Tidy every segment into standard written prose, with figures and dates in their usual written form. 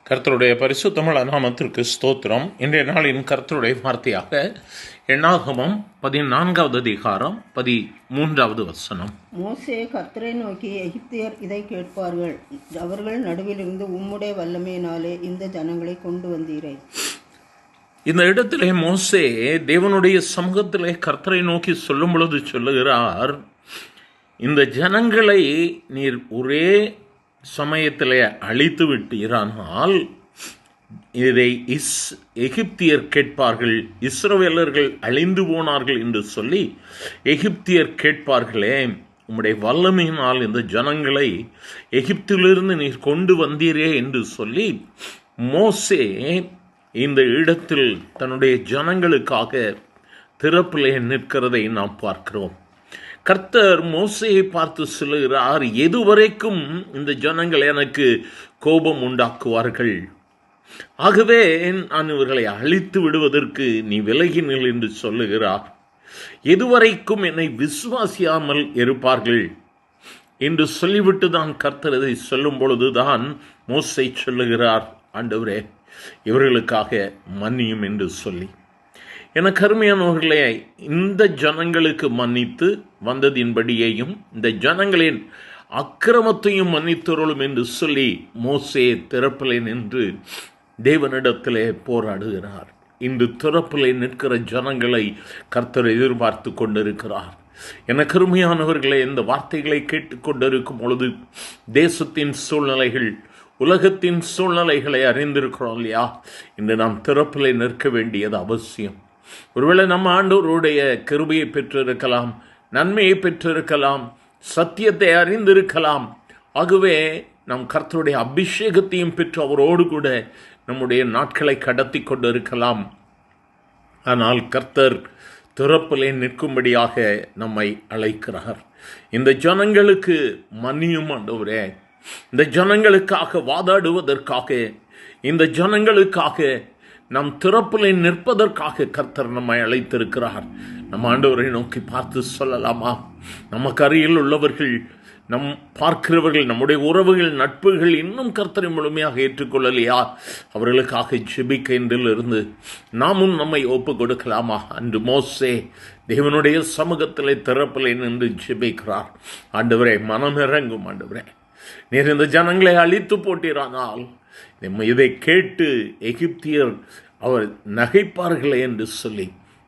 கர்த்தருடைய பரிசுத்தமிழ் நாமத்திற்கு ஸ்தோத்திரம். இன்றைய நாளின் கர்த்தருடைய வார்த்தையாக எண்ணாகமம் 14வது அதிகாரம் 13வது வசனம். மோசே கர்த்தரை நோக்கி, எகிப்தியர் இதை கேட்பார்கள், அவர்கள் நடுவிலிருந்து உம்முடைய வல்லமையினாலே இந்த ஜனங்களை கொண்டு வந்தீரே. இந்த இடத்திலே மோசே தேவனுடைய சமூகத்திலே கர்த்தரை நோக்கி சொல்லும் பொழுது சொல்லுகிறார், இந்த ஜனங்களை நீர் ஒரே சமயத்திலே அழித்து விட்டீரானால் இதை எகிப்தியர் கேட்பார்கள், இஸ்ரவேலர்கள் அழிந்து போனார்கள் என்று சொல்லி எகிப்தியர் கேட்பார்களே, உம்முடைய வல்லமையினால் இந்த ஜனங்களை எகிப்திலிருந்து நீர் கொண்டு வந்தீரே என்று சொல்லி மோசே இந்த இடத்தில் தன்னுடைய ஜனங்களுக்காக திறப்பிலே நிற்கிறதை நாம் பார்க்கிறோம். கர்த்தர் மோசேயை பார்த்து சொல்லுகிறார், எதுவரைக்கும் இந்த ஜனங்கள் எனக்கு கோபம் உண்டாக்குவார்கள், ஆகவே நான் இவர்களை அழித்து விடுவதற்கு நீ விலகினில் என்று சொல்லுகிறார். எதுவரைக்கும் என்னை விசுவாசியாமல் இருப்பார்கள் என்று சொல்லிவிட்டு தான் கர்த்தர் இதை சொல்லும் பொழுதுதான் மோசே சொல்லுகிறார், ஆண்டவரே இவர்களுக்காக மன்னியும் என்று சொல்லி. எனக்கு அருமையானவர்களே, இந்த ஜனங்களுக்கு மன்னித்து வந்ததின்படியையும் இந்த ஜனங்களின் அக்கிரமத்தையும் மன்னித்தருளும் என்று சொல்லி மோசே திறப்பிலே நின்று தேவனிடத்திலே போராடுகிறார். இன்று திறப்பிலே நிற்கிற ஜனங்களை கர்த்தர் எதிர்பார்த்து கொண்டிருக்கிறார். எனக்கு அருமையானவர்களே, இந்த வார்த்தைகளை கேட்டுக்கொண்டிருக்கும் பொழுது தேசத்தின் சூழ்நிலைகள், உலகத்தின் சூழ்நிலைகளை அறிந்திருக்கிறோம் இல்லையா? இன்று நாம் திறப்பிலே நிற்க வேண்டியது அவசியம். ஒருவேளை நம்ம ஆண்டவருடைய கிருபையை பெற்றிருக்கலாம், நன்மையை பெற்றிருக்கலாம், சத்தியத்தை அறிந்திருக்கலாம். ஆகவே நம் கர்த்தருடைய அபிஷேகத்தையும் பெற்று அவரோடு கூட நம்முடைய நாட்களை கடத்தி கொண்டு இருக்கலாம். ஆனால் கர்த்தர் திறப்பிலே நிற்கும்படியாக நம்மை அழைக்கிறார். இந்த ஜனங்களுக்கு மன்னியும் ஆண்டவரே, இந்த ஜனங்களுக்காக வாதாடுவதற்காக, இந்த ஜனங்களுக்காக நம் திறப்பிலே நிற்பதற்காக கர்த்தர் நம்மை அழைத்திருக்கிறார். நம் ஆண்டவரை நோக்கி பார்த்து சொல்லலாமா? நமக்கு அருகில் உள்ளவர்கள், நம் பார்க்கிறவர்கள், நம்முடைய உறவுகள், நட்புகள் இன்னும் கர்த்தரை முழுமையாக ஏற்றுக்கொள்ளலையா? அவர்களுக்காக ஜெபிக்க என்றிலிருந்து நாமும் நம்மை ஒப்பு கொடுக்கலாமா? அன்று மோசே தேவனுடைய சமூகத்திலே திறப்பிலே நின்று ஜெபிக்கிறார். ஆண்டவரே மனம் இறங்கும், ஆண்டவரே நீர் இந்த ஜனங்களை அழித்து போட்டீரானால் இதை கேட்டு எகிப்தியர் அவர் நகைப்பார்களே என்று சொல்லி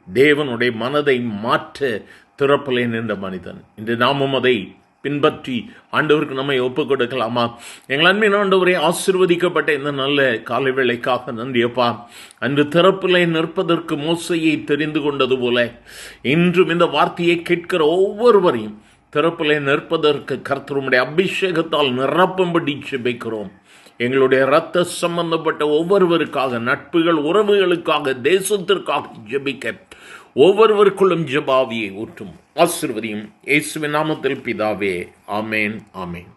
தேவனுடைய மனதை மாற்ற திறப்பிலே நின்ற மனிதன். இன்று நாமும் அதை பின்பற்றி ஆண்டவருக்கு நம்மை ஒப்புக் கொடுக்கலாமா? எங்கள் அன்பின் ஆண்டவரே, ஆசீர்வதிக்கப்பட்ட இந்த நல்ல காலை வேளைக்காக நன்றியப்பா. அன்று திறப்பிலே நிற்பதற்கு மோசையை தெரிந்து கொண்டது போல இன்றும் இந்த வார்த்தையை கேட்கிற ஒவ்வொருவரையும் திறப்பிலே நிற்பதற்கு கர்த்தருடைய அபிஷேகத்தால் நிரப்பும்படி ஜெபிக்கிறோம். எங்களுடைய இரத்த சம்பந்தப்பட்ட ஒவ்வொருவருக்காக, நட்புகள், உறவுகளுக்காக, தேசத்திற்காக ஜெபிக்க ஒவ்வொருவருக்குள்ளும் ஜெபாவியை ஊற்றும். ஆசீர்வதியும். இயேசுவின் நாமத்தில் பிதாவே, ஆமேன், ஆமேன்.